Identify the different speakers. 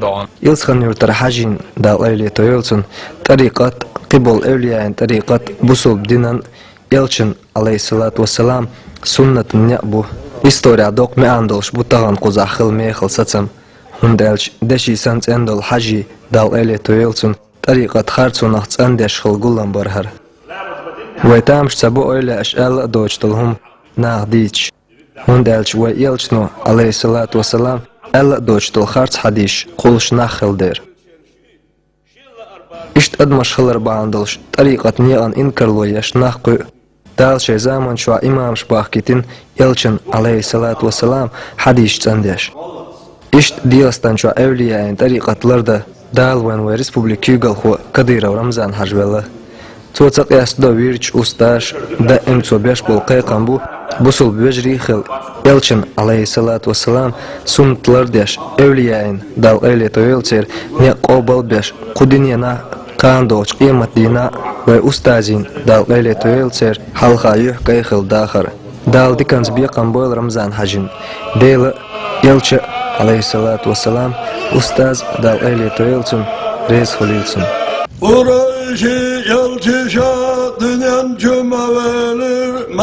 Speaker 1: doğan.
Speaker 2: Yılsın yurtar hacin dal ehliyeti yolsun. Tarikat qibol evliyayn tarikat busul dinan Elçin aleyhissalatu vesselam sunnetin ne bu. İstoriya dok me andolş bu tağan kuza xil me xil satsam. Hundelç deşi sans endol haji dal ehliyeti yolsun. Tarikat harçonaq tsandeş xil gullan barhar. Vaytamş sabu öyle aş'al doçtulhum nağdiç. Hundelç ve Elçino aleyhissalatu vesselam el doçtul harç hadiş kulş naxil der. İşte admaşhılar bağındılış, tarikat niyan inkarlo yaşnaq qı. Dal şey zaman şu imam şbahkitin Elçin aleyhissalatu vesselam hadiş tsandeş. İşte diyastan şu evliyayn tarikatlarda dalvan ve Respubliki galxu Kadirav Ramzan hajvella. Çoğutak yasda virç ustaş da emço beş bol qayqan bu busul bejri xil Elçin aleyhissalatu vesselam sunnatlar deş evliyayn dal ehliyeti yolçer ne qobal beş qudiniyana kandoç qiyamatdina ve ustazin dal ehliyeti yolçer halqa yuh qayxil daxar dal dikans biqan boyl Ramzan hajin deyli Elçi aleyhissalatu vesselam ustaz dal ehliyeti yolçun reis xulilçun.
Speaker 3: Uğraşı yalçı şah dünyan cümaveli